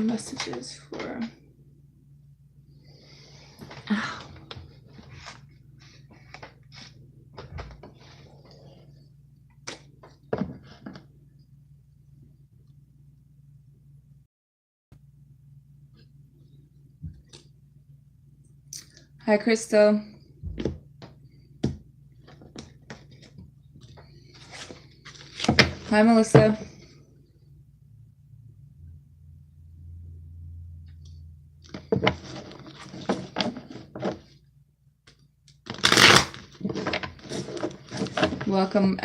messages for... Ow. Hi, Crystal. Hi, Melissa. Welcome.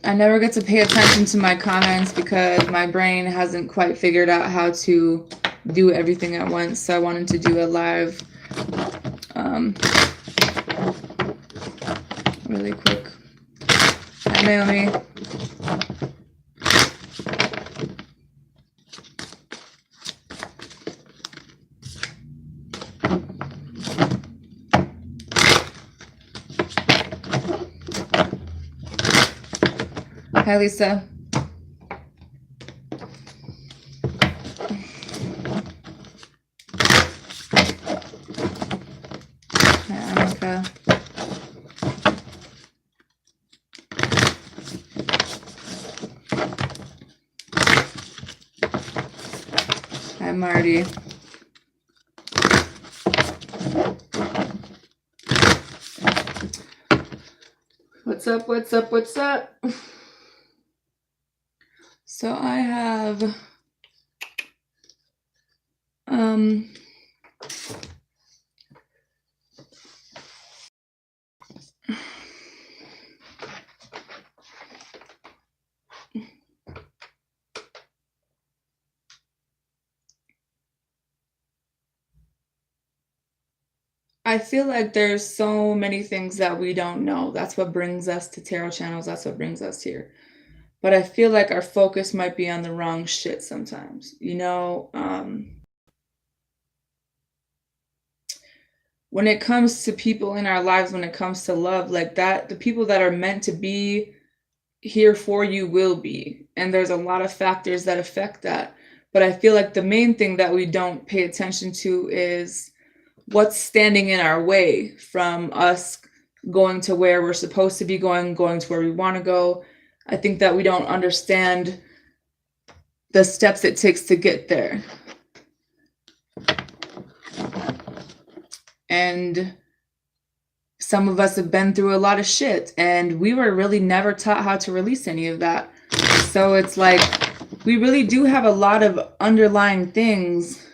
I never get to pay attention to my comments because my brain hasn't quite figured out how to do everything at once. So I wanted to do a live really quick. Hi, Naomi. Hi, Lisa. Hi, Annika. Hi, Marty. What's up? What's up? What's up? So I have I feel like there's so many things that we don't know. That's what brings us to tarot channels. That's what brings us here. But I feel like our focus might be on the wrong shit sometimes. You know, when it comes to people in our lives, when it comes to love, like that, the people that are meant to be here for you will be. And there's a lot of factors that affect that. But I feel like the main thing that we don't pay attention to is what's standing in our way from us going to where we're supposed to be going to where we want to go. I think that we don't understand the steps it takes to get there. And some of us have been through a lot of shit, and we were really never taught how to release any of that. So it's like we really do have a lot of underlying things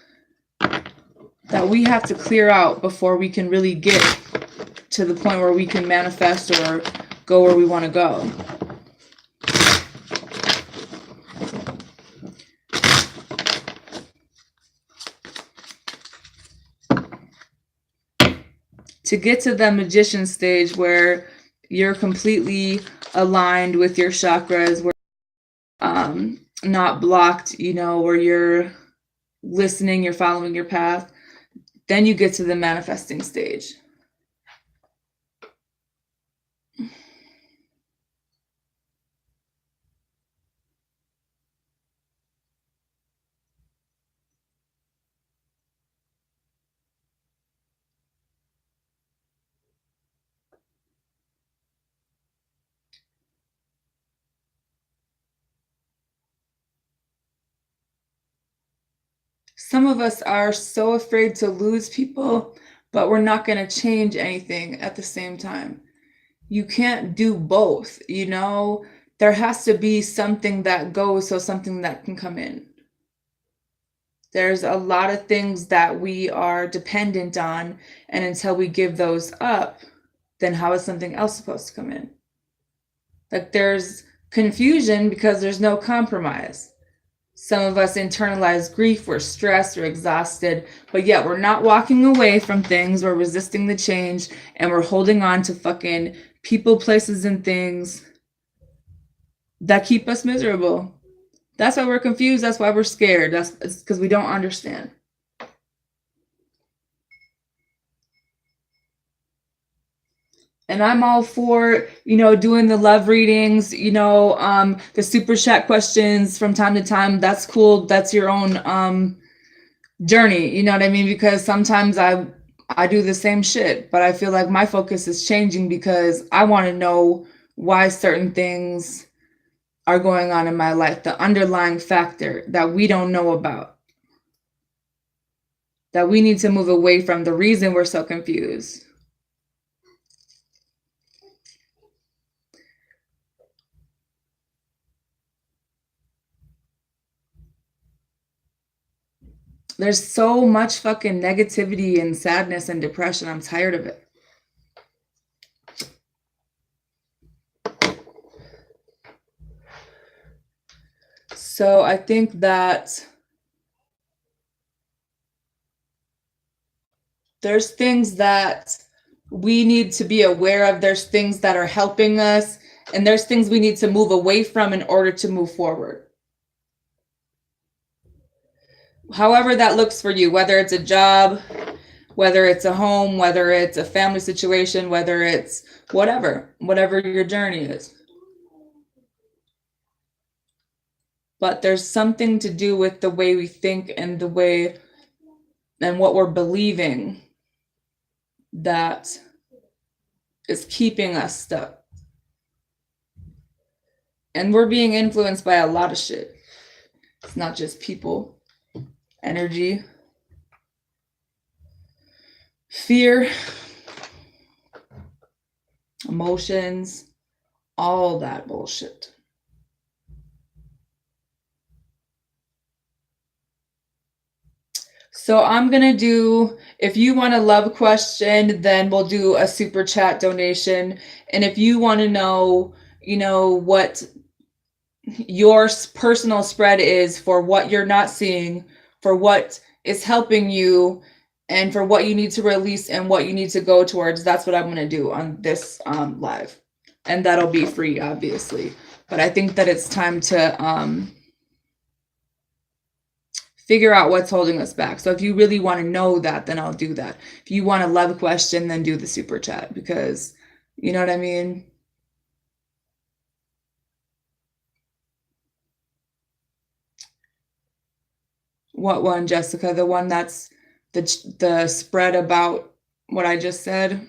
that we have to clear out before we can really get to the point where we can manifest or go where we want to go. To get to the magician stage where you're completely aligned with your chakras, where not blocked, you know, where you're listening, you're following your path, then you get to the manifesting stage. Some of us are so afraid to lose people, but we're not going to change anything at the same time. You can't do both, you know? There has to be something that goes so something that can come in. There's a lot of things that we are dependent on, and until we give those up, then how is something else supposed to come in? Like there's confusion because there's no compromise. Some of us internalize grief, we're stressed, we're exhausted, but yet we're not walking away from things, we're resisting the change, and we're holding on to fucking people, places, and things that keep us miserable. That's why we're confused, that's why we're scared, that's because we don't understand. And I'm all for, doing the love readings, the super chat questions from time to time. That's cool. That's your own journey, you know what I mean? Because sometimes I do the same shit, but I feel like my focus is changing because I want to know why certain things are going on in my life, the underlying factor that we don't know about, that we need to move away from, the reason we're so confused. There's so much fucking negativity and sadness and depression. I'm tired of it. So I think that there's things that we need to be aware of. There's things that are helping us, and there's things we need to move away from in order to move forward. However that looks for you, whether it's a job, whether it's a home, whether it's a family situation, whether it's whatever your journey is. But there's something to do with the way we think and the way and what we're believing that is keeping us stuck. And we're being influenced by a lot of shit. It's not just people, energy, fear, emotions, all that bullshit. So I'm going to do, if you want a love question, then we'll do a super chat donation. And if you want to know, what your personal spread is for what you're not seeing, for what is helping you, and for what you need to release and what you need to go towards, that's what I'm going to do on this live. And that'll be free, obviously. But I think that it's time to figure out what's holding us back. So if you really want to know that, then I'll do that. If you want a love question, then do the super chat, because you know what I mean? What one, Jessica? The one that's the spread about what I just said?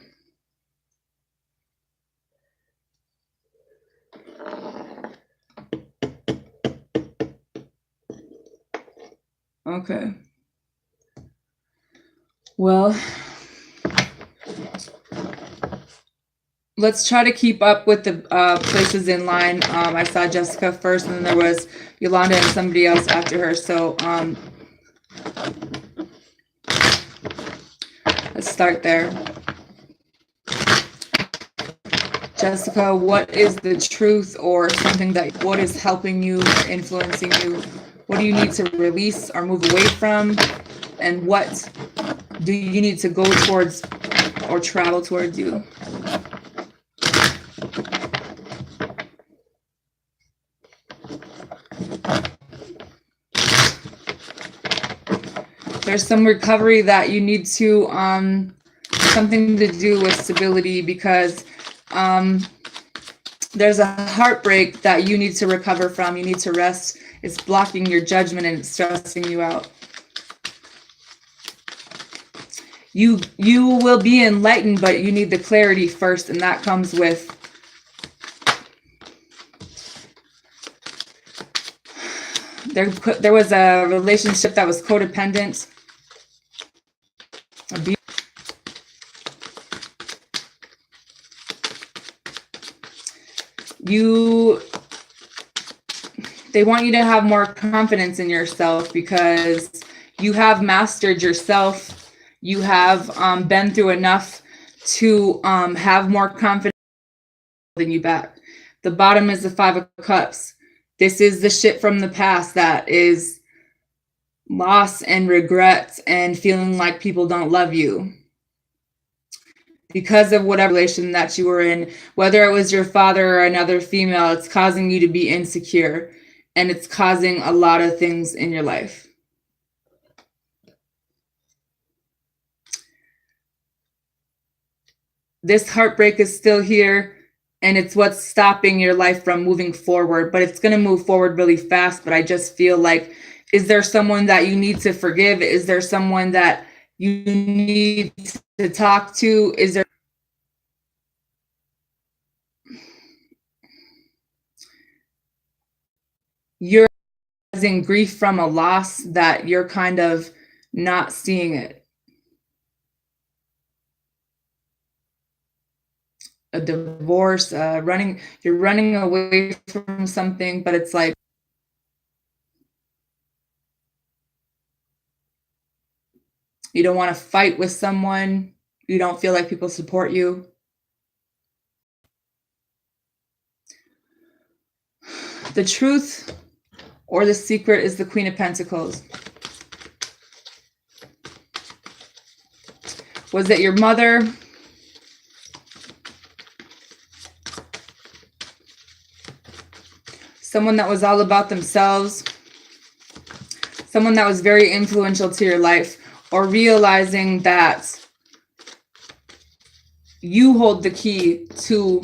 Okay. Well, let's try to keep up with the places in line. I saw Jessica first, and then there was Yolanda and somebody else after her. So let's start there. Jessica, what is the truth or something what is helping you, influencing you? What do you need to release or move away from? And what do you need to go towards or travel towards you? There's some recovery that you need to, something to do with stability, because there's a heartbreak that you need to recover from. You need to rest. It's blocking your judgment and it's stressing you out. You will be enlightened, but you need the clarity first, and that comes with there was a relationship that was codependent. They want you to have more confidence in yourself because you have mastered yourself. You have been through enough to have more confidence than you back. The bottom is the 5 of Cups. This is the shit from the past that is loss and regret and feeling like people don't love you because of whatever relation that you were in, whether it was your father or another female. It's causing you to be insecure, and it's causing a lot of things in your life. this heartbreak is still here, and it's what's stopping your life from moving forward, but it's going to move forward really fast. But I just feel like, is there someone that you need to forgive? Is there someone that you need to talk to? Is there, you're in grief from a loss that you're kind of not seeing it? A divorce, you're running away from something, but it's like, you don't want to fight with someone. You don't feel like people support you. The truth or the secret is the Queen of Pentacles. Was it your mother? Someone that was all about themselves? Someone that was very influential to your life? Or realizing that you hold the key to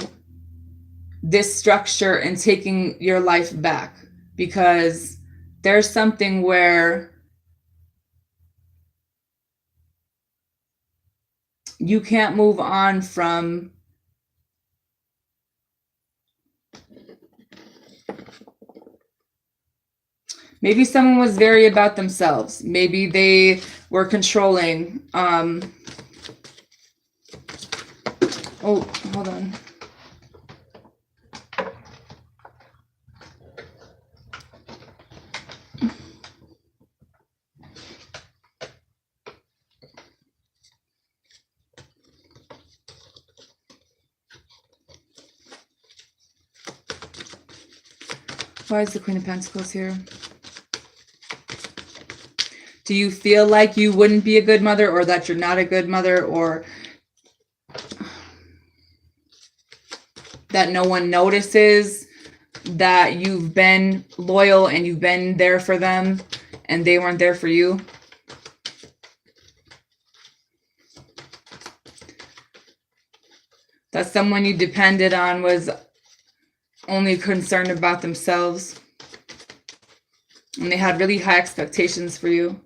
this structure and taking your life back? Because there's something where you can't move on from maybe someone was very about themselves. Maybe they were controlling. Oh, hold on. Why is the Queen of Pentacles here? Do you feel like you wouldn't be a good mother, or that you're not a good mother, or that no one notices that you've been loyal and you've been there for them and they weren't there for you? That someone you depended on was only concerned about themselves, and they had really high expectations for you.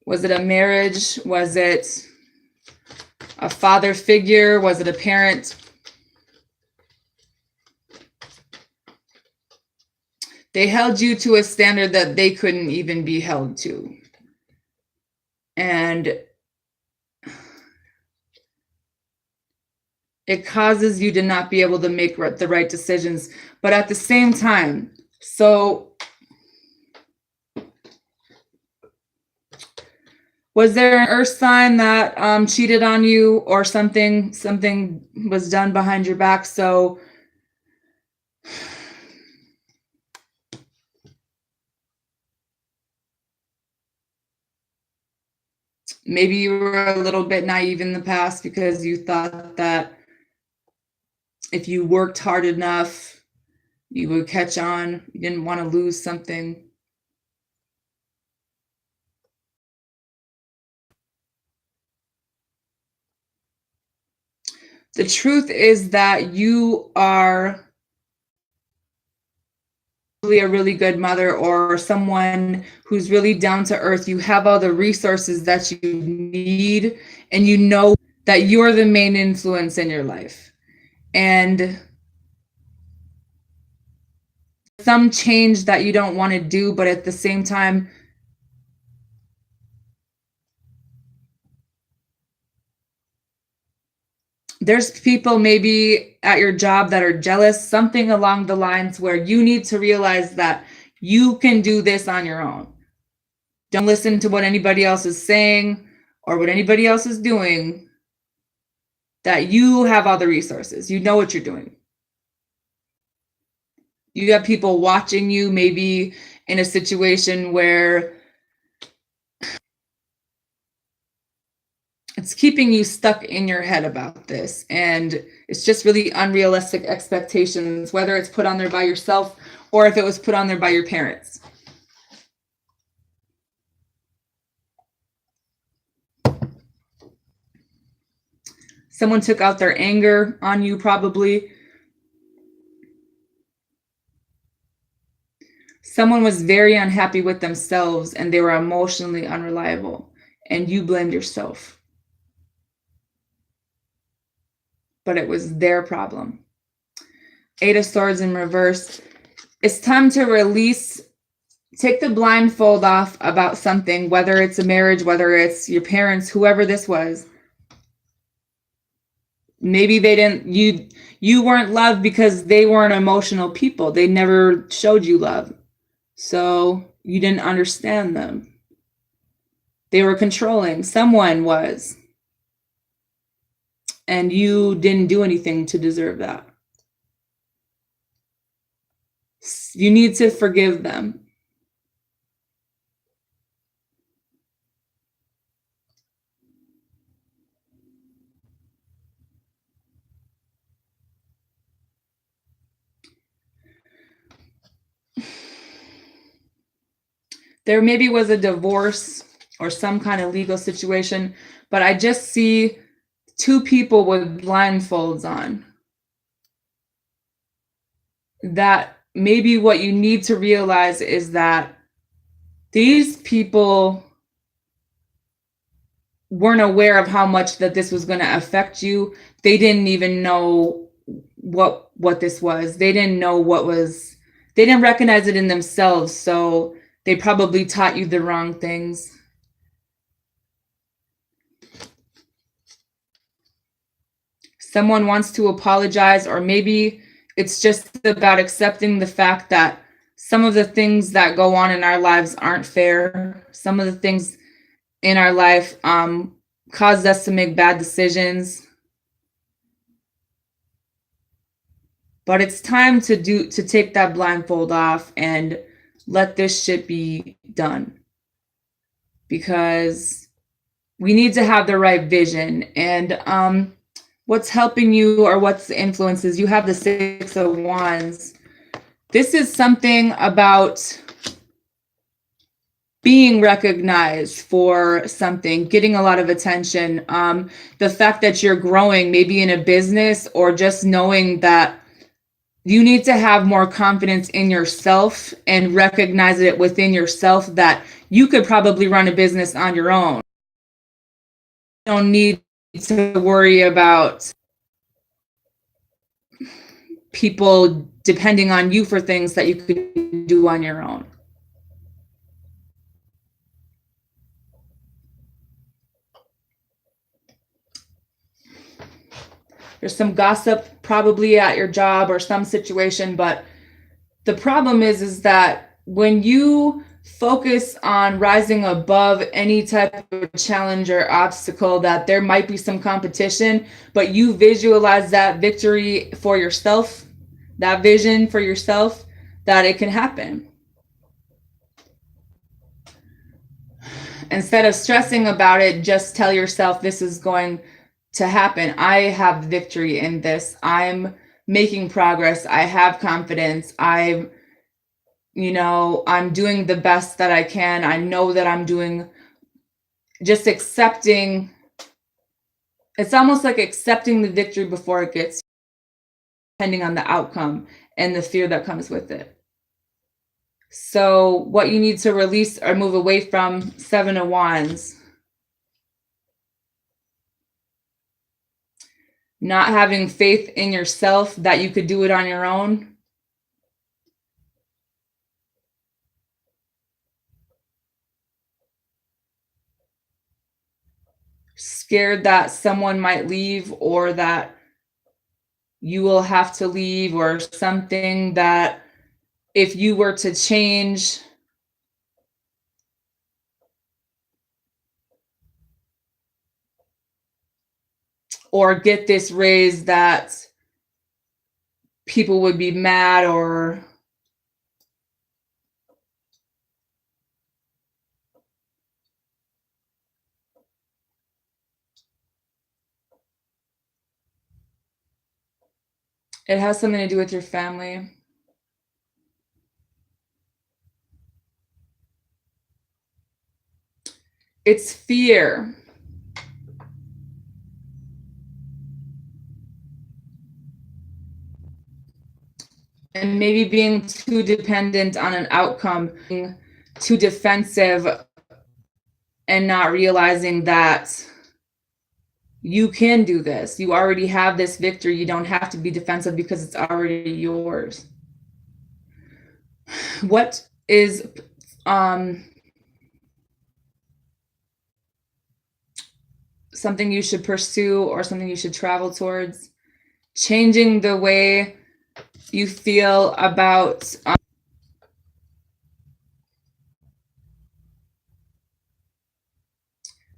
Was it a marriage? Was it a father figure? Was it a parent? They held you to a standard that they couldn't even be held to. And it causes you to not be able to make the right decisions. But at the same time, so was there an earth sign that cheated on you, or something was done behind your back? So maybe you were a little bit naive in the past because you thought that if you worked hard enough, you would catch on. You didn't want to lose something. The truth is that you are really a really good mother, or someone who's really down to earth. You have all the resources that you need, and you know that you're the main influence in your life. And some change that you don't want to do, but at the same time, there's people maybe at your job that are jealous, something along the lines where you need to realize that you can do this on your own. Don't listen to what anybody else is saying or what anybody else is doing, that you have all the resources. You know what you're doing. You have people watching you, maybe in a situation where it's keeping you stuck in your head about this. And it's just really unrealistic expectations, whether it's put on there by yourself or if it was put on there by your parents. Someone took out their anger on you, probably. Someone was very unhappy with themselves and they were emotionally unreliable, and you blamed yourself. But it was their problem. Eight of Swords in reverse. It's time to release, take the blindfold off about something, whether it's a marriage, whether it's your parents, whoever this was. Maybe they didn't, you weren't loved because they weren't emotional people. They never showed you love. So you didn't understand them. They were controlling. Someone was. And you didn't do anything to deserve that. You need to forgive them. There maybe was a divorce or some kind of legal situation, but I just see two people with blindfolds on. That maybe what you need to realize is that these people weren't aware of how much that this was going to affect you. They didn't even know what this was. They didn't know they didn't recognize it in themselves. So they probably taught you the wrong things. Someone wants to apologize, or maybe it's just about accepting the fact that some of the things that go on in our lives aren't fair. Some of the things in our life caused us to make bad decisions. But it's time to take that blindfold off and let this shit be done. Because we need to have the right vision. And what's helping you, or what's the influences, you have the Six of Wands. This is something about being recognized for something, getting a lot of attention. The fact that you're growing, maybe in a business, or just knowing that you need to have more confidence in yourself and recognize it within yourself that you could probably run a business on your own. You don't need to worry about people depending on you for things that you could do on your own. There's some gossip probably at your job or some situation, but the problem is that when you focus on rising above any type of challenge or obstacle, that there might be some competition, but you visualize that victory for yourself, that vision for yourself, that it can happen. Instead of stressing about it, just tell yourself this is going to happen. I have victory in this. I'm making progress. I have confidence. I'm doing the best that I can. I know that I'm doing, just accepting. It's almost like accepting the victory before it gets, depending on the outcome and the fear that comes with it. So what you need to release or move away from, Seven of Wands. Not having faith in yourself that you could do it on your own. Scared that someone might leave, or that you will have to leave, or something that if you were to change, or get this raise, that people would be mad, or it has something to do with your family. It's fear. and maybe being too dependent on an outcome, being too defensive, and not realizing that you can do this. You already have this victory. You don't have to be defensive because it's already yours. What is something you should pursue or something you should travel towards? Changing the way you feel about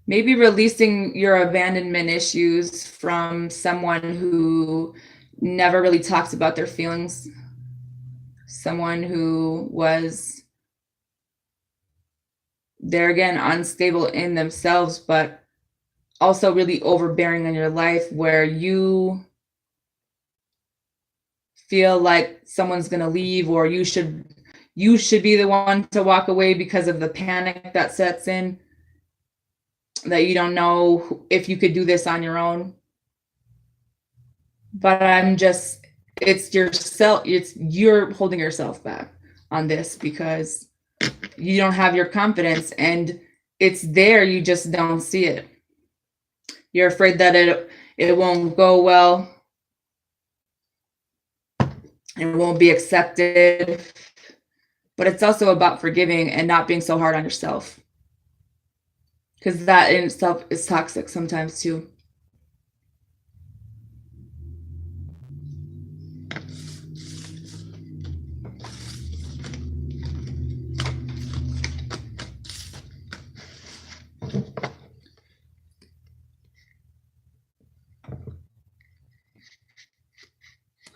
maybe releasing your abandonment issues from someone who never really talked about their feelings, someone who was, there again, unstable in themselves, but also really overbearing in your life, where you feel like someone's going to leave, or you should be the one to walk away because of the panic that sets in, that you don't know if you could do this on your own. But it's yourself, you're holding yourself back on this because you don't have your confidence, and it's there, you just don't see it. You're afraid that it won't go well, it won't be accepted. But it's also about forgiving and not being so hard on yourself, because that in itself is toxic sometimes too.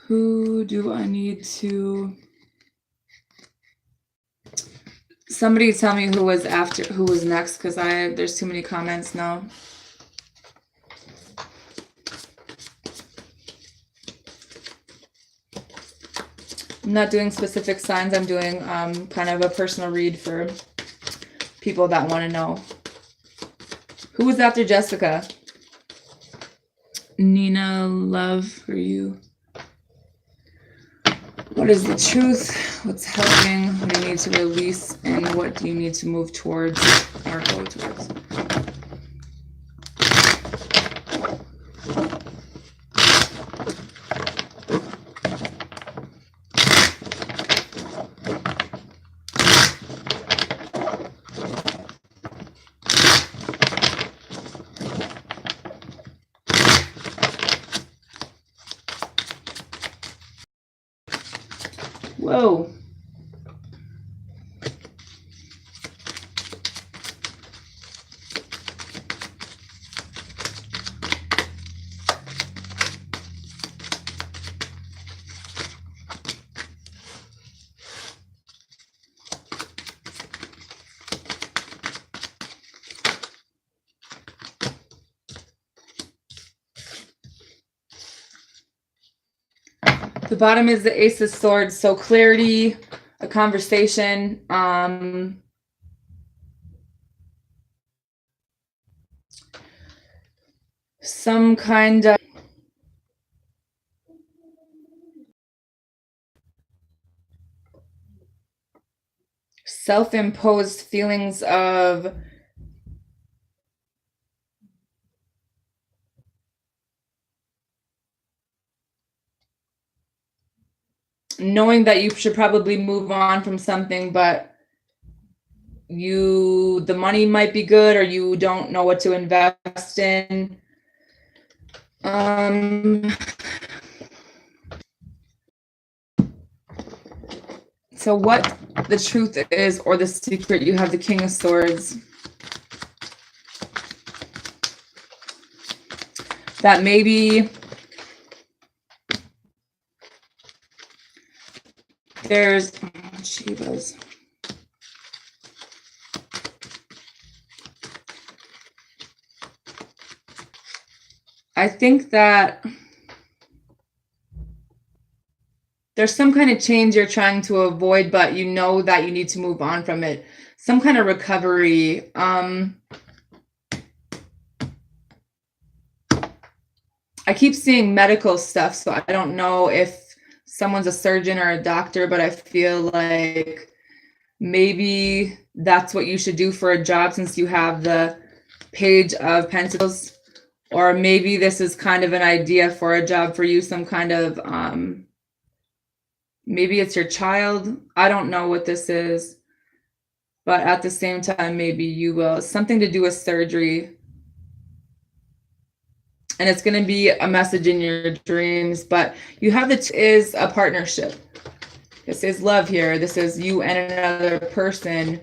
Who do I need to... Somebody tell me who was next, because there's too many comments now. I'm not doing specific signs. I'm doing kind of a personal read for people that want to know. Who was after Jessica? Nina, love for you. What is the truth? What's helping? What do you need to release? And what do you need to move towards or go towards? Whoa. The bottom is the Ace of Swords, so clarity, a conversation, some kind of self-imposed feelings of knowing that you should probably move on from something, but the money might be good, or you don't know what to invest in. So what the truth is, or the secret, you have the King of Swords. That maybe there's Shivas. I think that there's some kind of change you're trying to avoid, but you know that you need to move on from it. Some kind of recovery. I keep seeing medical stuff, so I don't know if someone's a surgeon or a doctor, but I feel like maybe that's what you should do for a job since you have the Page of Pentacles. Or maybe this is kind of an idea for a job for you, some kind of, maybe it's your child. I don't know what this is, but at the same time, maybe you will. Something to do with surgery. And it's going to be a message in your dreams, but you have is a partnership. This is love here. This is you and another person,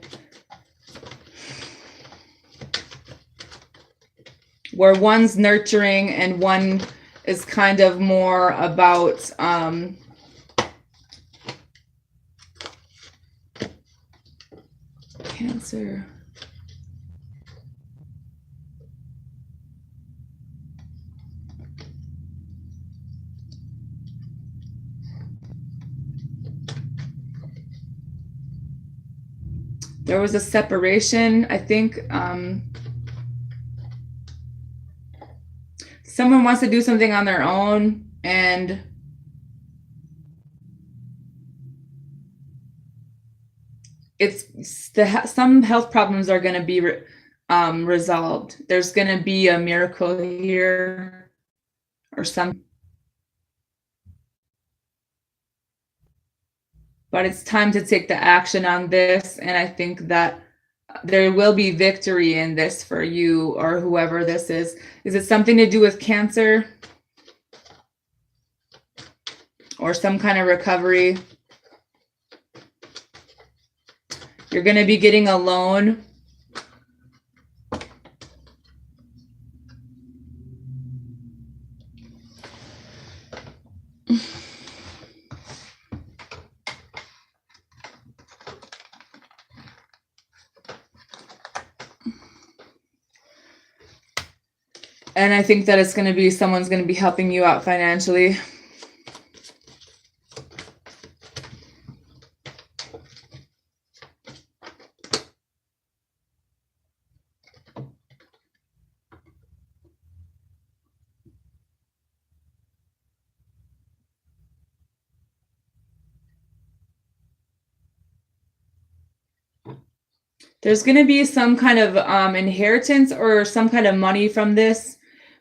where one's nurturing and one is kind of more about Cancer. There was a separation, I think. Someone wants to do something on their own, and some health problems are going to be resolved. There's going to be a miracle here, or some. But it's time to take the action on this, and I think that there will be victory in this for you or whoever this is. Is it something to do with cancer? Or some kind of recovery? You're going to be getting a loan. And I think that it's going to be someone's going to be helping you out financially. There's going to be some kind of inheritance or some kind of money from this,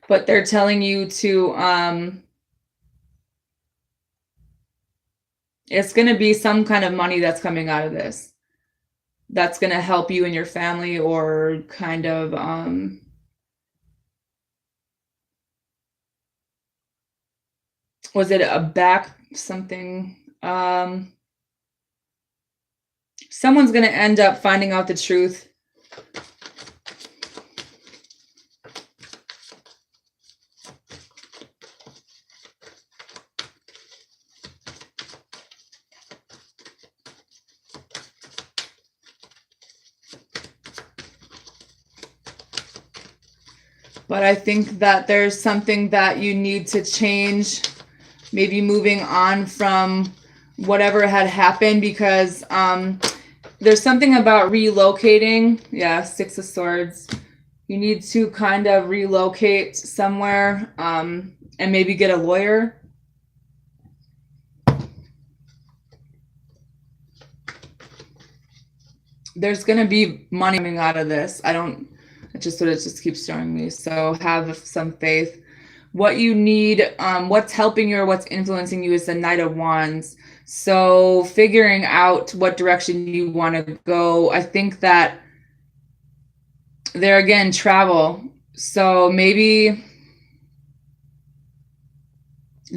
but they're telling you to, it's going to be some kind of money that's coming out of this. That's going to help you and your family, or kind of, was it a back something? Someone's going to end up finding out the truth. But I think that there's something that you need to change, maybe moving on from whatever had happened, because there's something about relocating. Yeah, Six of Swords. You need to kind of relocate somewhere, and maybe get a lawyer. There's going to be money coming out of this. It's just what it just keeps showing me. So have some faith. What you need, what's helping you or what's influencing you is the Knight of Wands. So figuring out what direction you want to go. I think that there again, travel. So maybe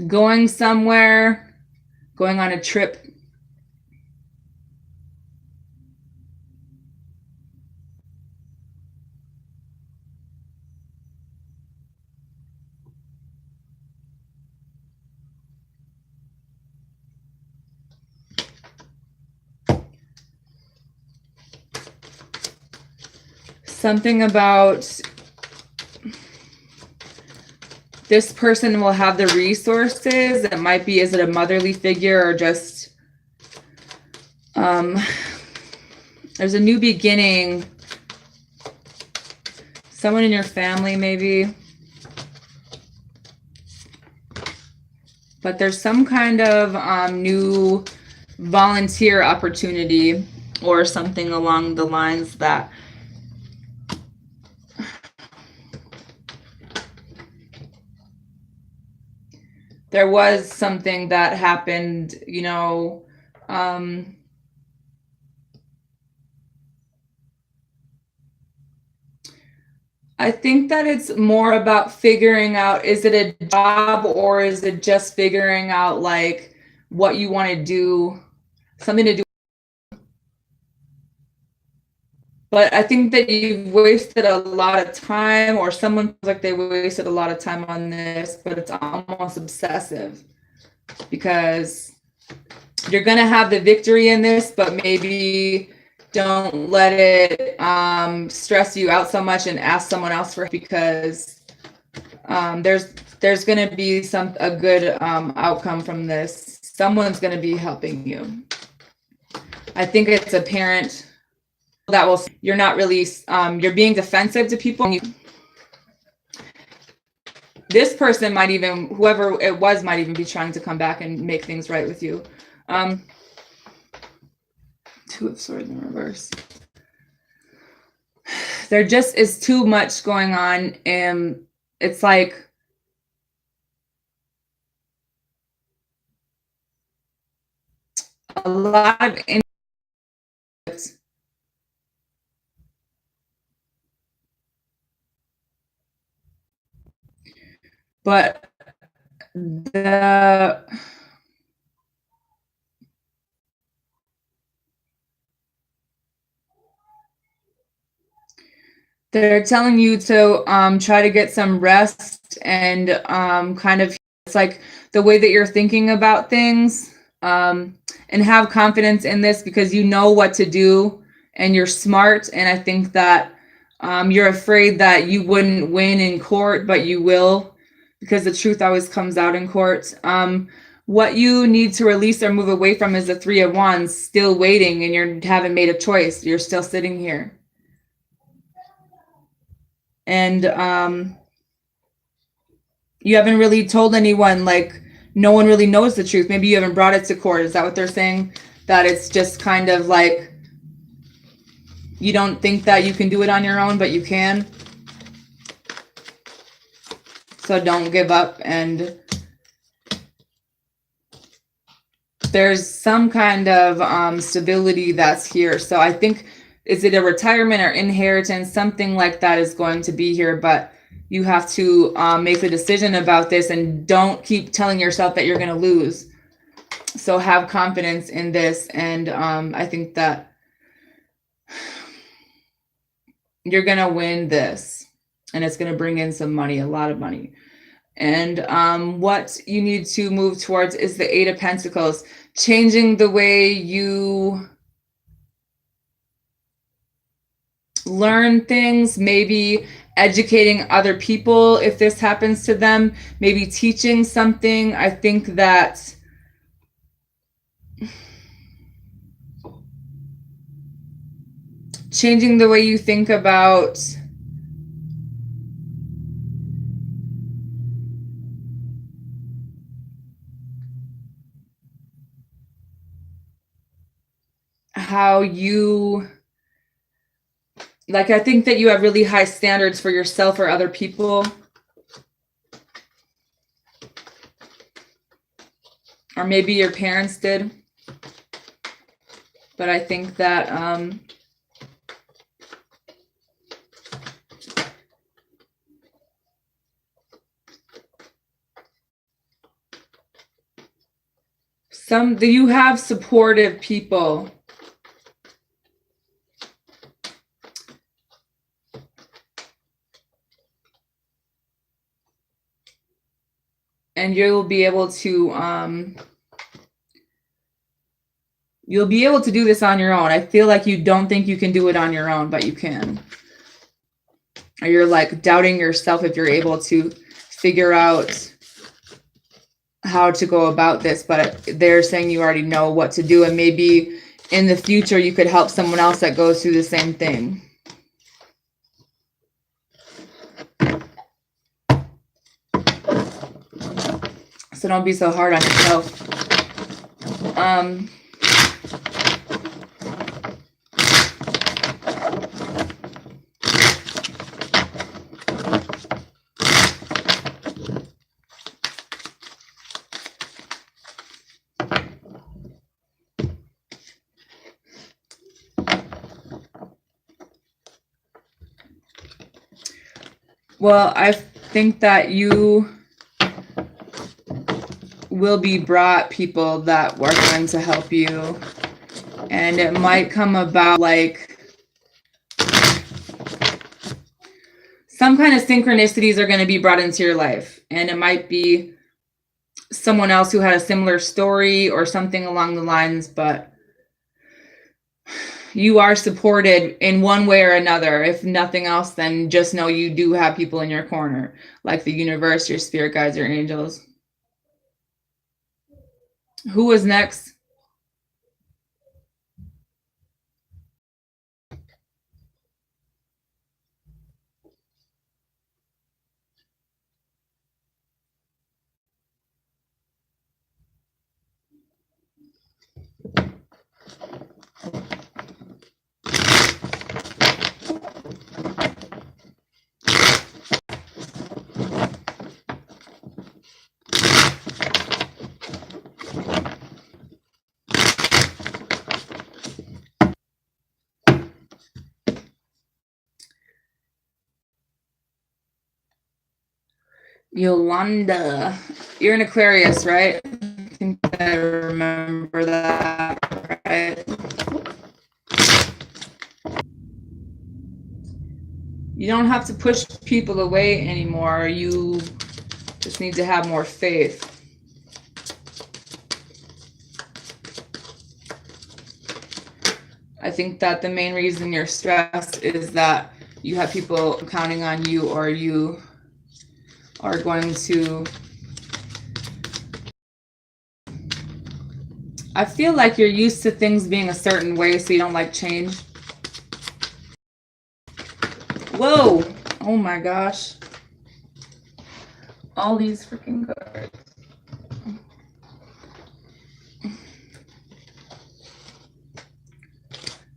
going somewhere, going on a trip. Something about this person will have the resources. It might be, is it a motherly figure or just, there's a new beginning. Someone in your family, maybe. but there's some kind of new volunteer opportunity or something along the lines that there was something that happened, you know, I think that it's more about figuring out, is it a job or is it just figuring out like what you want to do, something to do. But I think that you've wasted a lot of time, or someone feels like they wasted a lot of time on this, but it's almost obsessive because you're going to have the victory in this, but maybe don't let it stress you out so much and ask someone else for, because there's going to be a good outcome from this. Someone's going to be helping you. I think it's a parent that will, you're not really, you're being defensive to people. And this person might even, whoever it was, might even be trying to come back and make things right with you. Two of Swords in reverse. There just is too much going on, and it's like a lot of but they're telling you to try to get some rest and kind of, it's like the way that you're thinking about things, and have confidence in this because you know what to do and you're smart. And I think that you're afraid that you wouldn't win in court, but you will, because the truth always comes out in court. What you need to release or move away from is the Three of Wands, still waiting, and you haven't made a choice. You're still sitting here. And you haven't really told anyone, like no one really knows the truth. Maybe you haven't brought it to court. Is that what they're saying? That it's just kind of like you don't think that you can do it on your own, but you can. So don't give up. And there's some kind of stability that's here. So I think, is it a retirement or inheritance? Something like that is going to be here, but you have to make a decision about this, and don't keep telling yourself that you're going to lose. So have confidence in this. And I think that you're going to win this, and it's going to bring in some money, a lot of money. And what you need to move towards is the Eight of Pentacles, changing the way you learn things, maybe educating other people if this happens to them, maybe teaching something. I think that changing the way you think about how you, like, I think that you have really high standards for yourself or other people. Or maybe your parents did. But I think that you have supportive people. And you'll be able to do this on your own. I feel like you don't think you can do it on your own, but you can. Or you're like doubting yourself if you're able to figure out how to go about this, but they're saying you already know what to do, and maybe in the future you could help someone else that goes through the same thing. So don't be so hard on yourself. Well, I think that you will be brought people that are going to help you, and it might come about like some kind of synchronicities are going to be brought into your life, and it might be someone else who had a similar story or something along the lines, but you are supported in one way or another. If nothing else, then just know you do have people in your corner, like the universe, your spirit guides, your angels. Who was next? Yolanda. You're an Aquarius, right? I think I remember that, right? You don't have to push people away anymore. You just need to have more faith. I think that the main reason you're stressed is that you have people counting on you, or you are going to... I feel like you're used to things being a certain way, so you don't like change. Whoa! Oh my gosh. All these freaking cards.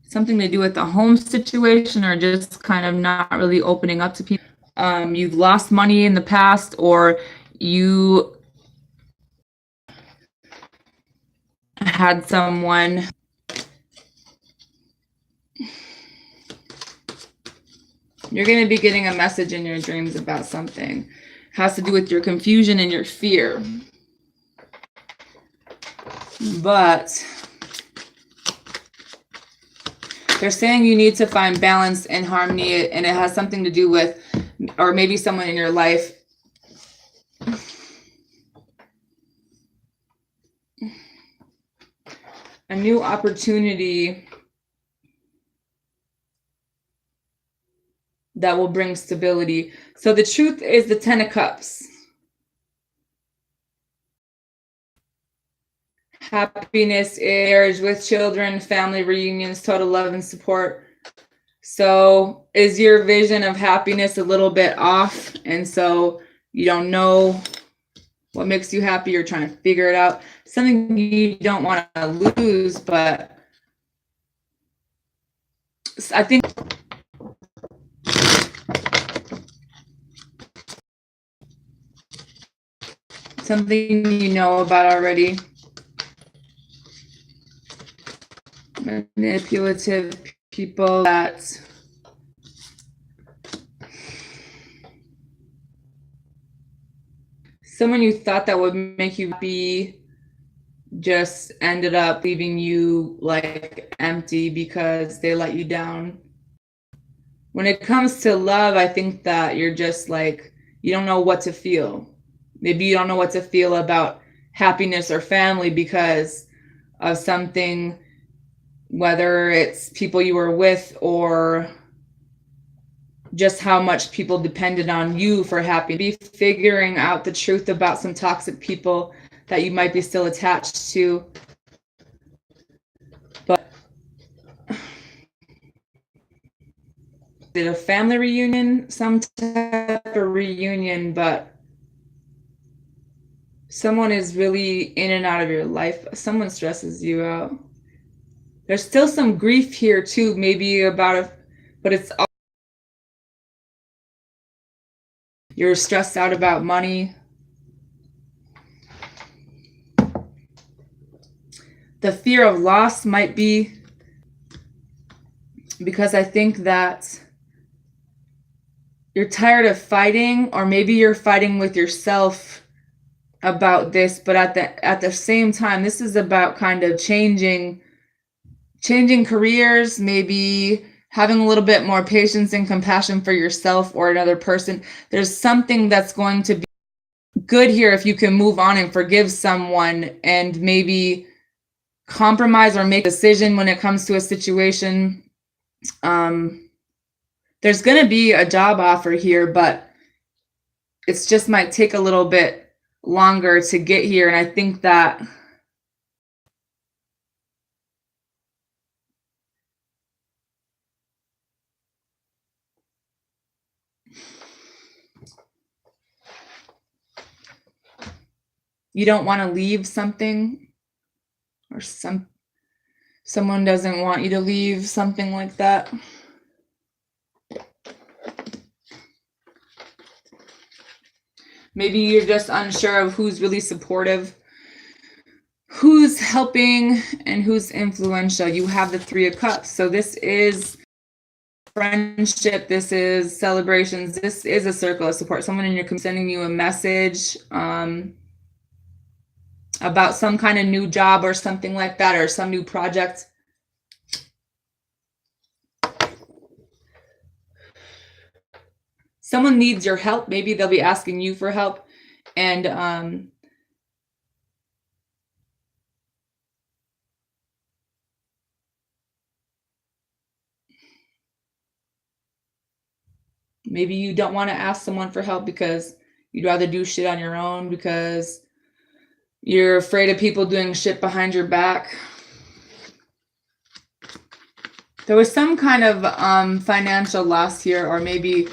Something to do with the home situation, or just kind of not really opening up to people. You've lost money in the past, or you had someone... You're going to be getting a message in your dreams about something. It has to do with your confusion and your fear. But they're saying you need to find balance and harmony, and it has something to do with, or maybe someone in your life a new opportunity that will bring stability. So the truth is the 10 of Cups. Happiness, marriage with children, family reunions, total love and support. So is your vision of happiness a little bit off? And so you don't know what makes you happy. You're trying to figure it out. Something you don't want to lose, but I think something you know about already. Manipulative people that someone you thought that would make you happy just ended up leaving you like empty because they let you down. When it comes to love, I think that you're just like, you don't know what to feel. Maybe you don't know what to feel about happiness or family because of something, whether it's people you were with or just how much people depended on you for happiness. Be figuring out the truth about some toxic people that you might be still attached to. But did a family reunion, some type of reunion, but Someone is really in and out of your life. Someone stresses you out. There's still some grief here too, maybe about it, but it's all, you're stressed out about money. The fear of loss might be because I think that you're tired of fighting, or maybe you're fighting with yourself about this, but at the same time, this is about kind of changing careers, maybe having a little bit more patience and compassion for yourself or another person. There's something that's going to be good here if you can move on and forgive someone and maybe compromise or make a decision when it comes to a situation. There's going to be a job offer here, but it's just might take a little bit longer to get here. And I think that you don't want to leave something, or someone doesn't want you to leave, something like that. Maybe you're just unsure of who's really supportive, who's helping, and who's influential. You have the Three of Cups. So this is friendship. This is celebrations. This is a circle of support. Someone in your community sending you a message about some kind of new job or something like that, or some new project. Someone needs your help. Maybe they'll be asking you for help. And maybe you don't want to ask someone for help because you'd rather do shit on your own, because you're afraid of people doing shit behind your back. There was some kind of financial loss here, or maybe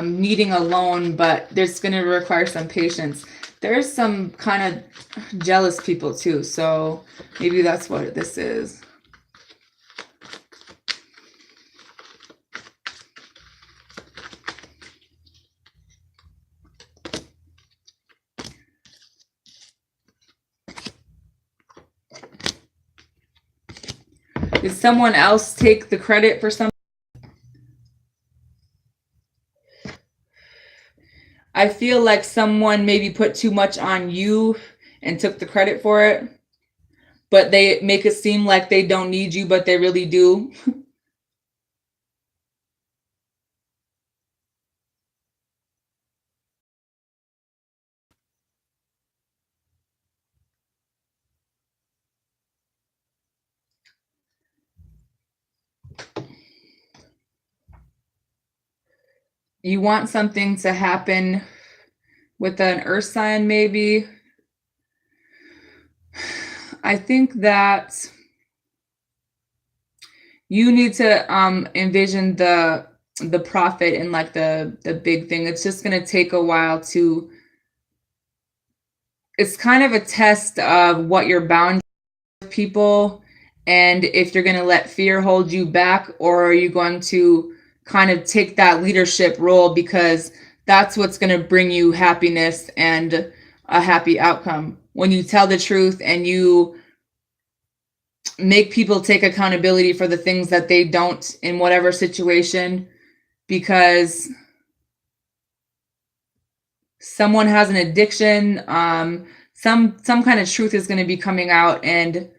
needing a loan, but there's going to require some patience. There's some kind of jealous people too, so maybe that's what this is. Did someone else take the credit for something? I feel like someone maybe put too much on you and took the credit for it, but they make it seem like they don't need you, but they really do. You want something to happen with an earth sign, maybe. I think that you need to envision the profit and like the big thing. It's just going to take a while to, it's kind of a test of what your boundaries are with people, and if you're going to let fear hold you back, or are you going to kind of take that leadership role, because that's what's going to bring you happiness and a happy outcome. When you tell the truth and you make people take accountability for the things that they don't in whatever situation, because someone has an addiction, some kind of truth is going to be coming out, and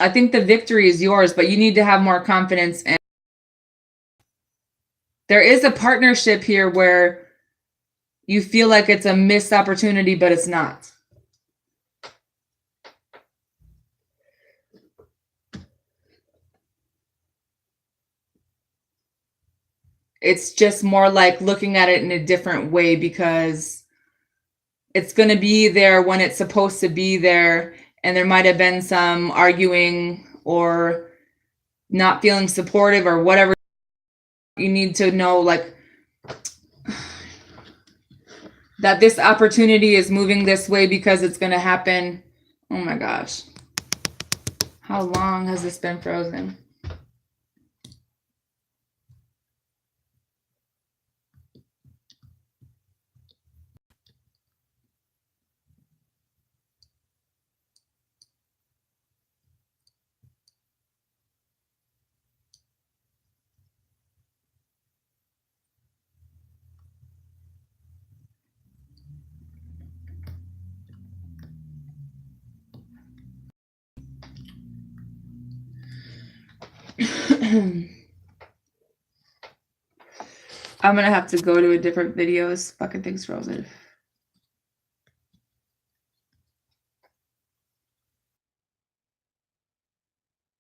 I think the victory is yours, but you need to have more confidence. And there is a partnership here where you feel like it's a missed opportunity, but it's not. It's just more like looking at it in a different way, because it's going to be there when it's supposed to be there. And there might have been some arguing or not feeling supportive or whatever. You need to know, like, that this opportunity is moving this way because it's going to happen. Oh my gosh. How long has this been frozen? I'm gonna have to go to a different video. This fucking thing's frozen.